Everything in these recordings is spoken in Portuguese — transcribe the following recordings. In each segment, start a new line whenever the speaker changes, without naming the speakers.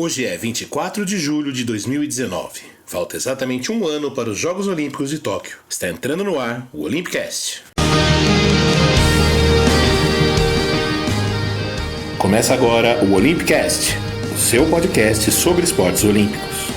Hoje é 24 de julho de 2019. Falta exatamente um ano para os Jogos Olímpicos de Tóquio. Está entrando no ar o Olympicast. Começa agora o Olympicast, o seu podcast sobre esportes olímpicos.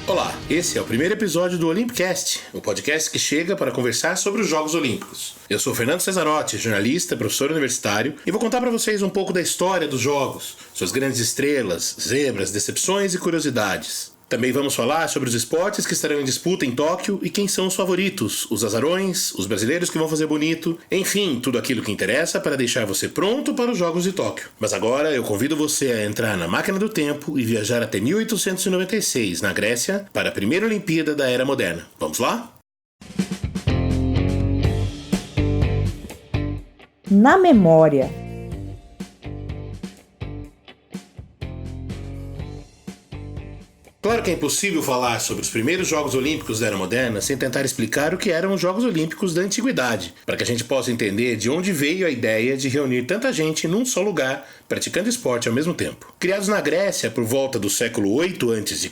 Olá, esse é o primeiro episódio do Olympicast, o podcast que chega para conversar sobre os Jogos Olímpicos. Eu sou Fernando Cesarotti, jornalista, professor universitário, e vou contar para vocês um pouco da história dos Jogos, suas grandes estrelas, zebras, decepções e curiosidades. Também vamos falar sobre os esportes que estarão em disputa em Tóquio e quem são os favoritos, os azarões, os brasileiros que vão fazer bonito, enfim, tudo aquilo que interessa para deixar você pronto para os Jogos de Tóquio. Mas agora eu convido você a entrar na máquina do tempo e viajar até 1896, na Grécia, para a primeira Olimpíada da Era Moderna. Vamos lá?
Na memória.
Claro que é impossível falar sobre os primeiros Jogos Olímpicos da Era Moderna sem tentar explicar o que eram os Jogos Olímpicos da Antiguidade, para que a gente possa entender de onde veio a ideia de reunir tanta gente num só lugar, praticando esporte ao mesmo tempo. Criados na Grécia por volta do século 8 a.C.,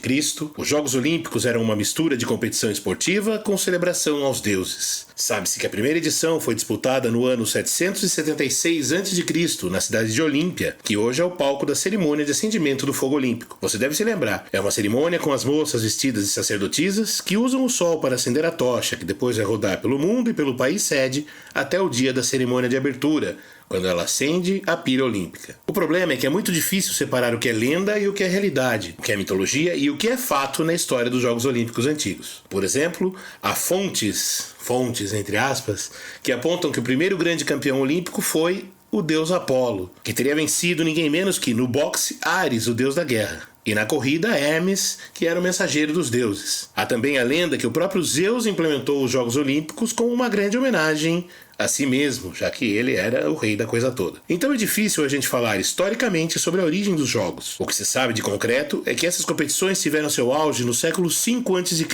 os Jogos Olímpicos eram uma mistura de competição esportiva com celebração aos deuses. Sabe-se que a primeira edição foi disputada no ano 776 a.C., na cidade de Olímpia, que hoje é o palco da cerimônia de acendimento do fogo olímpico. Você deve se lembrar, é uma cerimônia com as moças vestidas de sacerdotisas que usam o sol para acender a tocha, que depois vai rodar pelo mundo e pelo país sede até o dia da cerimônia de abertura, quando ela acende a pira olímpica. O problema é que é muito difícil separar o que é lenda e o que é realidade, o que é mitologia e o que é fato na história dos Jogos Olímpicos antigos. Por exemplo, há fontes entre aspas, que apontam que o primeiro grande campeão olímpico foi o deus Apolo, que teria vencido ninguém menos que, no boxe, Ares, o deus da guerra. E na corrida, Hermes, que era o mensageiro dos deuses. Há também a lenda que o próprio Zeus implementou os Jogos Olímpicos como uma grande homenagem a si mesmo, já que ele era o rei da coisa toda. Então é difícil a gente falar historicamente sobre a origem dos Jogos. O que se sabe de concreto é que essas competições tiveram seu auge no século V a.C.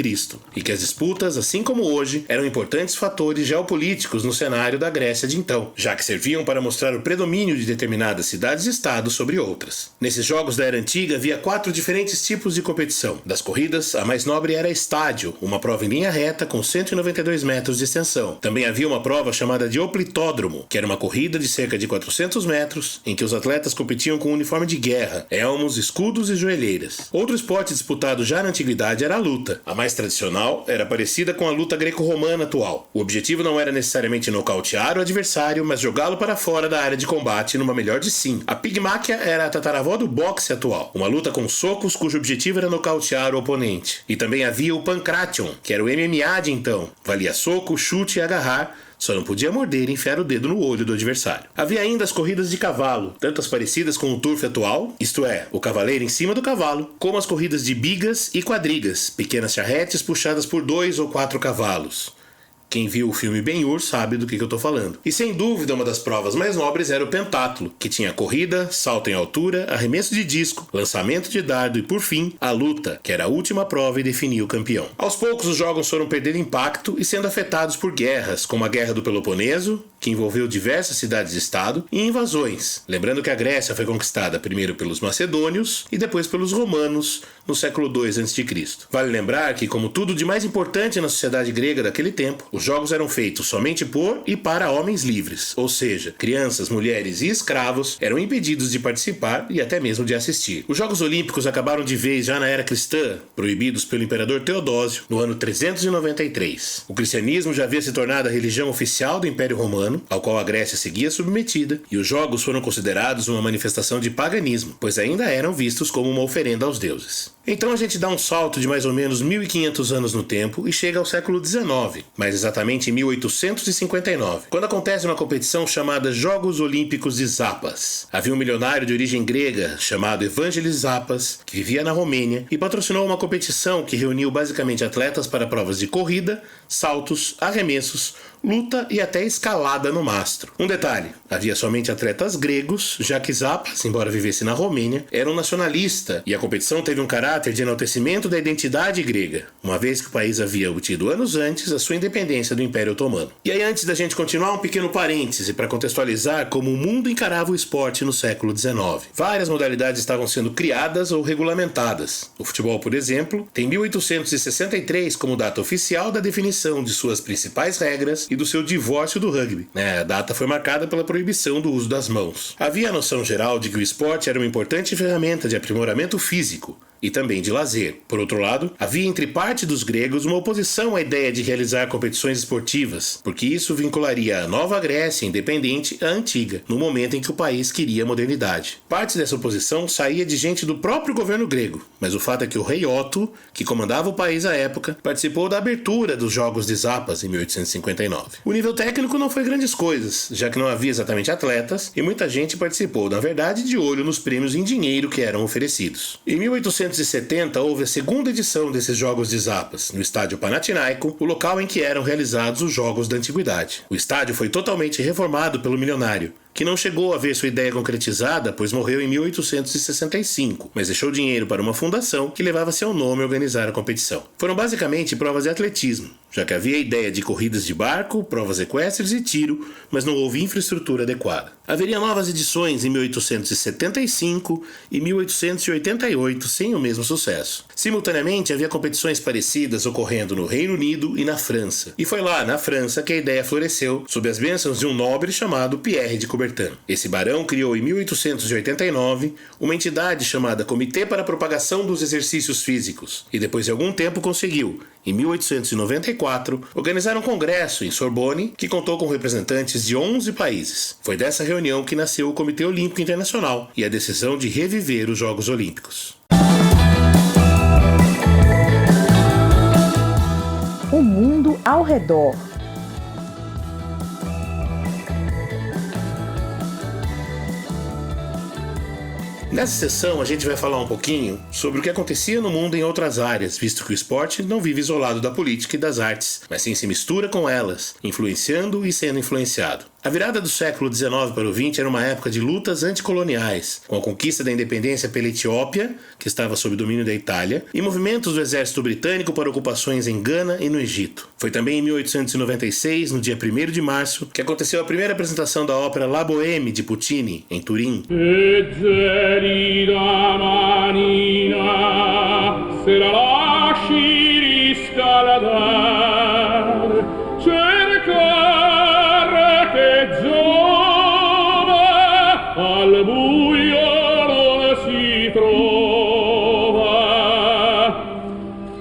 e que as disputas, assim como hoje, eram importantes fatores geopolíticos no cenário da Grécia de então, já que serviam para mostrar o predomínio de determinadas cidades e estados sobre outras. Nesses Jogos da Era Antiga havia 4 diferentes tipos de competição. Das corridas, a mais nobre era estádio, uma prova em linha reta com 192 metros de extensão. Também havia uma prova chamada de Oplitódromo, que era uma corrida de cerca de 400 metros, em que os atletas competiam com um uniforme de guerra, elmos, escudos e joelheiras. Outro esporte disputado já na antiguidade era a luta. A mais tradicional era parecida com a luta greco-romana atual. O objetivo não era necessariamente nocautear o adversário, mas jogá-lo para fora da área de combate numa melhor de 5. A pigmáquia era a tataravó do boxe atual, uma luta com socos cujo objetivo era nocautear o oponente. E também havia o pancration, que era o MMA de então. Valia soco, chute e agarrar, só não podia morder e enfiar o dedo no olho do adversário. Havia ainda as corridas de cavalo, tanto as parecidas com o turf atual, isto é, o cavaleiro em cima do cavalo, como as corridas de bigas e quadrigas, pequenas charretes puxadas por 2 ou 4 cavalos. Quem viu o filme Ben-Hur sabe do que eu estou falando. E sem dúvida uma das provas mais nobres era o pentátulo, que tinha corrida, salto em altura, arremesso de disco, lançamento de dardo e, por fim, a luta, que era a última prova e definia o campeão. Aos poucos os jogos foram perdendo impacto e sendo afetados por guerras, como a Guerra do Peloponeso, que envolveu diversas cidades-estado, e invasões. Lembrando que a Grécia foi conquistada primeiro pelos macedônios e depois pelos romanos no século II a.C. Vale lembrar que, como tudo de mais importante na sociedade grega daquele tempo, os jogos eram feitos somente por e para homens livres, ou seja, crianças, mulheres e escravos eram impedidos de participar e até mesmo de assistir. Os Jogos Olímpicos acabaram de vez já na era cristã, proibidos pelo imperador Teodósio no ano 393. O cristianismo já havia se tornado a religião oficial do Império Romano, ao qual a Grécia seguia submetida, e os jogos foram considerados uma manifestação de paganismo, pois ainda eram vistos como uma oferenda aos deuses. Então a gente dá um salto de mais ou menos 1500 anos no tempo e chega ao século XIX, mais exatamente em 1859, quando acontece uma competição chamada Jogos Olímpicos de Zapas. Havia um milionário de origem grega chamado Evangelis Zapas, que vivia na Romênia e patrocinou uma competição que reuniu basicamente atletas para provas de corrida, saltos, arremessos, luta e até escalada espada no mastro. Um detalhe, havia somente atletas gregos, já que Zapas, embora vivesse na Romênia, era um nacionalista e a competição teve um caráter de enaltecimento da identidade grega, uma vez que o país havia obtido anos antes a sua independência do Império Otomano. E aí, antes da gente continuar, um pequeno parêntese para contextualizar como o mundo encarava o esporte no século XIX. Várias modalidades estavam sendo criadas ou regulamentadas. O futebol, por exemplo, tem 1863 como data oficial da definição de suas principais regras e do seu divórcio do rugby. A data foi marcada pela proibição do uso das mãos. Havia a noção geral de que o esporte era uma importante ferramenta de aprimoramento físico e também de lazer. Por outro lado, havia entre parte dos gregos uma oposição à ideia de realizar competições esportivas, porque isso vincularia a nova Grécia independente à antiga, no momento em que o país queria modernidade. Parte dessa oposição saía de gente do próprio governo grego, mas o fato é que o rei Otto, que comandava o país à época, participou da abertura dos Jogos de Zapas em 1859. O nível técnico não foi grandes coisas, já que não havia exatamente atletas, e muita gente participou, na verdade, de olho nos prêmios em dinheiro que eram oferecidos. Em 1870 houve a segunda edição desses Jogos de Zapas, no estádio Panathinaiko, o local em que eram realizados os Jogos da Antiguidade. O estádio foi totalmente reformado pelo milionário, que não chegou a ver sua ideia concretizada, pois morreu em 1865, mas deixou dinheiro para uma fundação que levava seu nome a organizar a competição. Foram basicamente provas de atletismo, já que havia a ideia de corridas de barco, provas equestres e tiro, mas não houve infraestrutura adequada. Haveria novas edições em 1875 e 1888, sem o mesmo sucesso. Simultaneamente, havia competições parecidas ocorrendo no Reino Unido e na França. E foi lá, na França, que a ideia floresceu, sob as bênçãos de um nobre chamado Pierre de Coubertin. Esse barão criou em 1889 uma entidade chamada Comitê para a Propagação dos Exercícios Físicos, e depois de algum tempo conseguiu, em 1894, organizar um congresso em Sorbonne que contou com representantes de 11 países. Foi dessa reunião que nasceu o Comitê Olímpico Internacional e a decisão de reviver os Jogos Olímpicos.
O mundo ao redor.
Nessa sessão, a gente vai falar um pouquinho sobre o que acontecia no mundo em outras áreas, visto que o esporte não vive isolado da política e das artes, mas sim se mistura com elas, influenciando e sendo influenciado. A virada do século XIX para o XX era uma época de lutas anticoloniais, com a conquista da independência pela Etiópia, que estava sob domínio da Itália, e movimentos do exército britânico para ocupações em Gana e no Egito. Foi também em 1896, no dia 1º de março, que aconteceu a primeira apresentação da ópera La Bohème de Puccini, em Turim.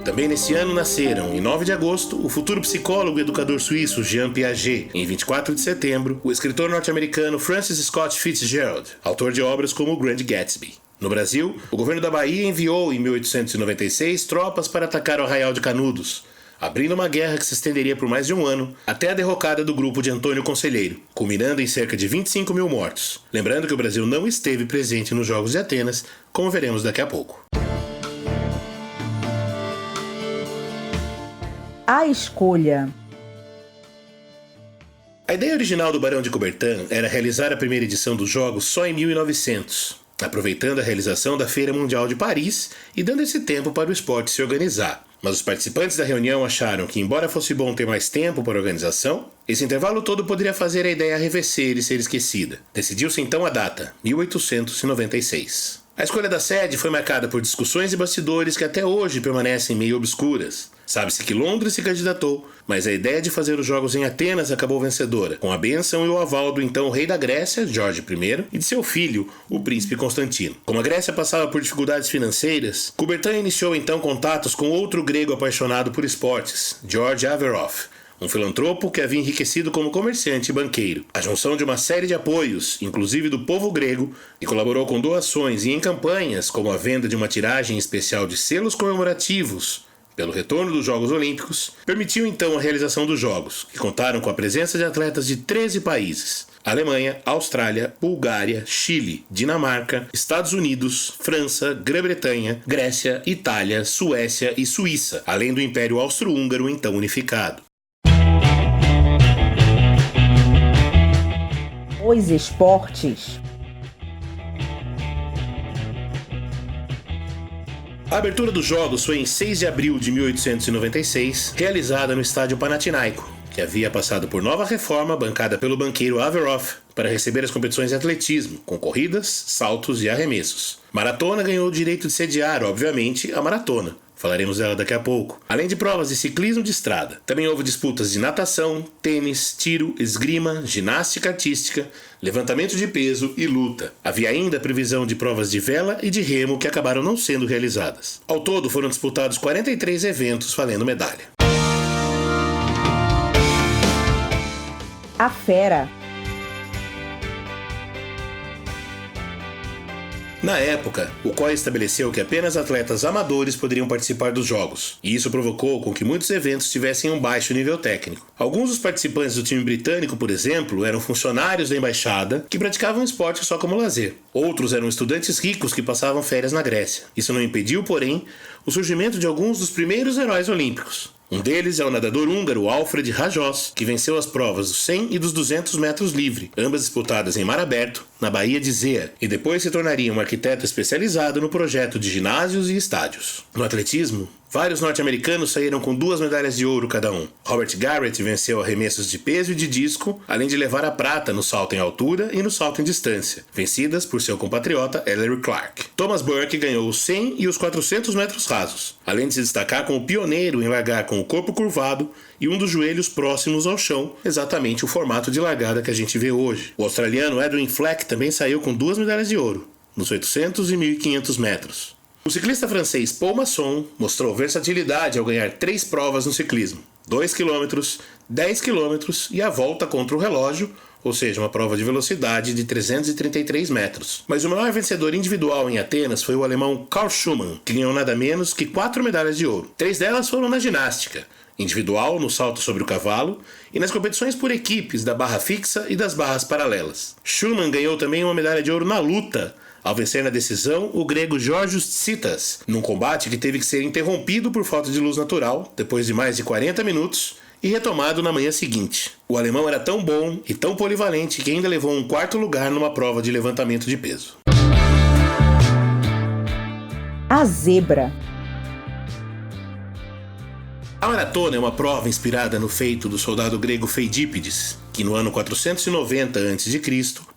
Também nesse ano nasceram, em 9 de agosto, o futuro psicólogo e educador suíço Jean Piaget. Em 24 de setembro, o escritor norte-americano Francis Scott Fitzgerald, autor de obras como O Grande Gatsby. No Brasil, o governo da Bahia enviou, em 1896, tropas para atacar o Arraial de Canudos, abrindo uma guerra que se estenderia por mais de um ano, até a derrocada do grupo de Antônio Conselheiro, culminando em cerca de 25 mil mortos. Lembrando que o Brasil não esteve presente nos Jogos de Atenas, como veremos daqui a pouco.
A escolha.
A ideia original do Barão de Coubertin era realizar a primeira edição dos Jogos só em 1900, aproveitando a realização da Feira Mundial de Paris e dando esse tempo para o esporte se organizar. Mas os participantes da reunião acharam que, embora fosse bom ter mais tempo para a organização, esse intervalo todo poderia fazer a ideia arrefecer e ser esquecida. Decidiu-se então a data, 1896. A escolha da sede foi marcada por discussões e bastidores que até hoje permanecem meio obscuras. Sabe-se que Londres se candidatou, mas a ideia de fazer os Jogos em Atenas acabou vencedora, com a bênção e o aval do então rei da Grécia, Jorge I, e de seu filho, o príncipe Constantino. Como a Grécia passava por dificuldades financeiras, Coubertin iniciou então contatos com outro grego apaixonado por esportes, George Averof, um filantropo que havia enriquecido como comerciante e banqueiro. A junção de uma série de apoios, inclusive do povo grego, e colaborou com doações e em campanhas, como a venda de uma tiragem especial de selos comemorativos pelo retorno dos Jogos Olímpicos, permitiu então a realização dos Jogos, que contaram com a presença de atletas de 13 países: Alemanha, Austrália, Bulgária, Chile, Dinamarca, Estados Unidos, França, Grã-Bretanha, Grécia, Itália, Suécia e Suíça, além do Império Austro-Húngaro então unificado.
Os esportes.
A abertura dos Jogos foi em 6 de abril de 1896, realizada no estádio Panathinaiko, que havia passado por nova reforma bancada pelo banqueiro Averroff para receber as competições de atletismo, com corridas, saltos e arremessos. Maratona ganhou o direito de sediar, obviamente, a maratona. Falaremos dela daqui a pouco. Além de provas de ciclismo de estrada, também houve disputas de natação, tênis, tiro, esgrima, ginástica artística, levantamento de peso e luta. Havia ainda a previsão de provas de vela e de remo que acabaram não sendo realizadas. Ao todo foram disputados 43 eventos valendo medalha.
A fera.
Na época, o COI estabeleceu que apenas atletas amadores poderiam participar dos jogos, e isso provocou com que muitos eventos tivessem um baixo nível técnico. Alguns dos participantes do time britânico, por exemplo, eram funcionários da embaixada que praticavam esporte só como lazer. Outros eram estudantes ricos que passavam férias na Grécia. Isso não impediu, porém, o surgimento de alguns dos primeiros heróis olímpicos. Um deles é o nadador húngaro Alfred Rajós, que venceu as provas dos 100 e dos 200 metros livre, ambas disputadas em mar aberto, na Baía de Zea, e depois se tornaria um arquiteto especializado no projeto de ginásios e estádios. No atletismo, vários norte-americanos saíram com 2 medalhas de ouro cada um. Robert Garrett venceu arremessos de peso e de disco, além de levar a prata no salto em altura e no salto em distância, vencidas por seu compatriota Ellery Clark. Thomas Burke ganhou os 100 e os 400 metros rasos, além de se destacar como pioneiro em largar com o corpo curvado e um dos joelhos próximos ao chão, exatamente o formato de largada que a gente vê hoje. O australiano Edwin Fleck também saiu com 2 medalhas de ouro, nos 800 e 1500 metros. O ciclista francês Paul Masson mostrou versatilidade ao ganhar 3 provas no ciclismo: 2 km, 10 km e a volta contra o relógio, ou seja, uma prova de velocidade de 333 metros. Mas o maior vencedor individual em Atenas foi o alemão Karl Schumann, que ganhou nada menos que 4 medalhas de ouro. 3 delas foram na ginástica, individual, no salto sobre o cavalo, e nas competições por equipes da barra fixa e das barras paralelas. Schumann ganhou também uma medalha de ouro na luta, ao vencer na decisão o grego Georgios Tsitas, num combate que teve que ser interrompido por falta de luz natural, depois de mais de 40 minutos, e retomado na manhã seguinte. O alemão era tão bom e tão polivalente que ainda levou um 4º lugar numa prova de levantamento de peso.
A zebra.
A maratona é uma prova inspirada no feito do soldado grego Feidípides, que no ano 490 a.C.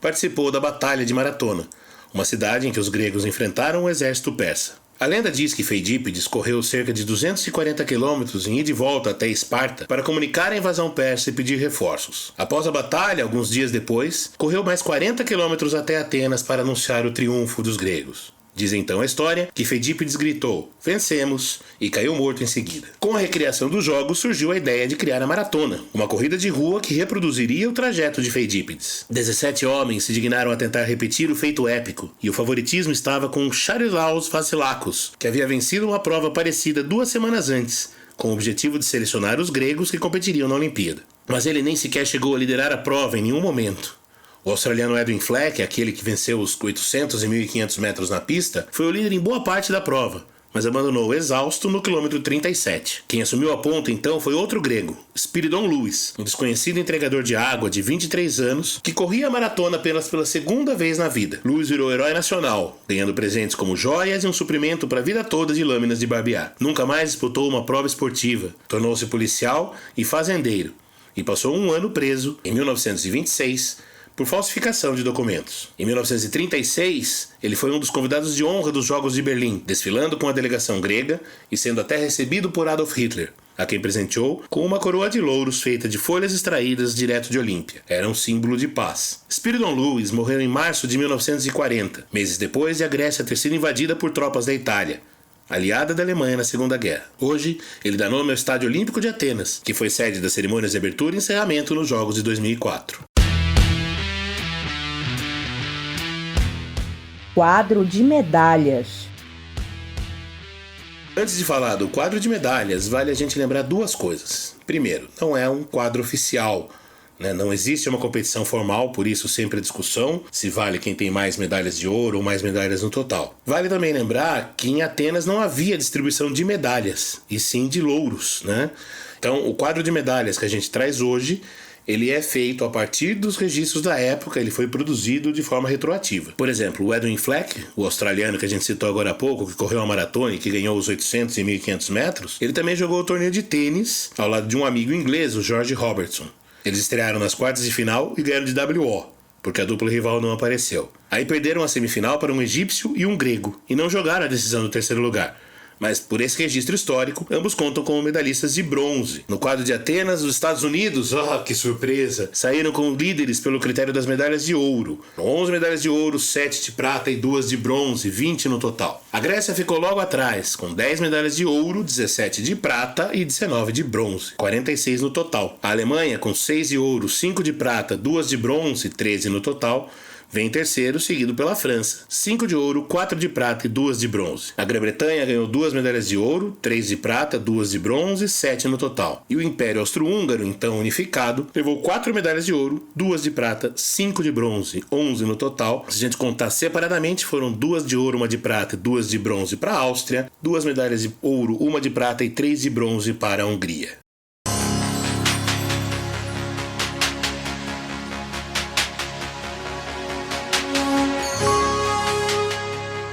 participou da Batalha de Maratona, uma cidade em que os gregos enfrentaram o exército persa. A lenda diz que Feidípides correu cerca de 240 quilômetros em ida e volta até Esparta para comunicar a invasão persa e pedir reforços. Após a batalha, alguns dias depois, correu mais 40 quilômetros até Atenas para anunciar o triunfo dos gregos. Diz então a história que Feidípides gritou: "Vencemos!" e caiu morto em seguida. Com a recriação dos jogos surgiu a ideia de criar a maratona, uma corrida de rua que reproduziria o trajeto de Feidípides. 17 homens se dignaram a tentar repetir o feito épico, e o favoritismo estava com Charilaos Vasilakos, que havia vencido uma prova parecida 2 semanas antes, com o objetivo de selecionar os gregos que competiriam na Olimpíada. Mas ele nem sequer chegou a liderar a prova em nenhum momento. O australiano Edwin Fleck, aquele que venceu os 800 e 1500 metros na pista, foi o líder em boa parte da prova, mas abandonou exausto no quilômetro 37. Quem assumiu a ponta então foi outro grego, Spiridon Lewis, um desconhecido entregador de água de 23 anos que corria a maratona apenas pela 2ª vez na vida. Lewis virou herói nacional, ganhando presentes como joias e um suprimento para a vida toda de lâminas de barbear. Nunca mais disputou uma prova esportiva, tornou-se policial e fazendeiro, e passou um ano preso, em 1926, por falsificação de documentos. Em 1936, ele foi um dos convidados de honra dos Jogos de Berlim, desfilando com a delegação grega e sendo até recebido por Adolf Hitler, a quem presenteou com uma coroa de louros feita de folhas extraídas direto de Olímpia. Era um símbolo de paz. Spiridon Lewis morreu em março de 1940, meses depois de a Grécia ter sido invadida por tropas da Itália, aliada da Alemanha na Segunda Guerra. Hoje, ele dá nome ao Estádio Olímpico de Atenas, que foi sede das cerimônias de abertura e encerramento nos Jogos de 2004.
Quadro de medalhas.
Antes de falar do quadro de medalhas, vale a gente lembrar 2 coisas. Primeiro, não é um quadro oficial, né? Não existe uma competição formal, por isso sempre a discussão se vale quem tem mais medalhas de ouro ou mais medalhas no total. Vale também lembrar que em Atenas não havia distribuição de medalhas, e sim de louros, né? Então, o quadro de medalhas que a gente traz hoje ele é feito a partir dos registros da época, ele foi produzido de forma retroativa. Por exemplo, o Edwin Fleck, o australiano que a gente citou agora há pouco, que correu a maratona e que ganhou os 800 e 1.500 metros, ele também jogou o torneio de tênis ao lado de um amigo inglês, o George Robertson. Eles estrearam nas quartas de final e ganharam de WO, porque a dupla rival não apareceu. Aí perderam a semifinal para um egípcio e um grego, e não jogaram a decisão do terceiro lugar. Mas por esse registro histórico, ambos contam como medalhistas de bronze. No quadro de Atenas, os Estados Unidos, que surpresa, saíram como líderes pelo critério das medalhas de ouro. 11 medalhas de ouro, 7 de prata e 2 de bronze, 20 no total. A Grécia ficou logo atrás, com 10 medalhas de ouro, 17 de prata e 19 de bronze, 46 no total. A Alemanha, com 6 de ouro, 5 de prata, 2 de bronze, 13 no total, vem em terceiro, seguido pela França. 5 de ouro, 4 de prata e 2 de bronze. A Grã-Bretanha ganhou 2 medalhas de ouro, 3 de prata, 2 de bronze, 7 no total. E o Império Austro-Húngaro, então unificado, levou 4 medalhas de ouro, 2 de prata, 5 de bronze, 11 no total. Se a gente contar separadamente, foram 2 de ouro, 1 de prata e 2 de bronze para a Áustria, 2 medalhas de ouro, 1 de prata e 3 de bronze para a Hungria.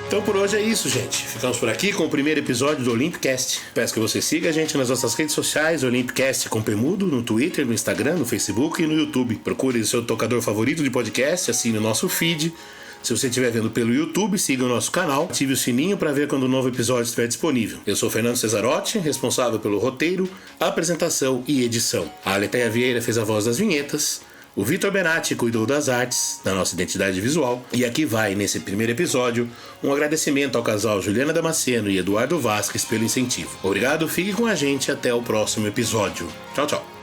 Então por hoje é isso, gente. Ficamos por aqui com o primeiro episódio do Olympicast. Peço que você siga a gente nas nossas redes sociais, Olympicast com Pemudo, no Twitter, no Instagram, no Facebook e no YouTube. Procure o seu tocador favorito de podcast, assine o nosso feed. Se você estiver vendo pelo YouTube, siga o nosso canal, ative o sininho para ver quando o novo episódio estiver disponível. Eu sou Fernando Cesarotti, responsável pelo roteiro, apresentação e edição. A Aletheia Vieira fez a voz das vinhetas. O Vitor Benatti cuidou das artes, da nossa identidade visual. E aqui vai, nesse primeiro episódio, um agradecimento ao casal Juliana Damasceno e Eduardo Vasquez pelo incentivo. Obrigado, fique com a gente até o próximo episódio. Tchau, tchau.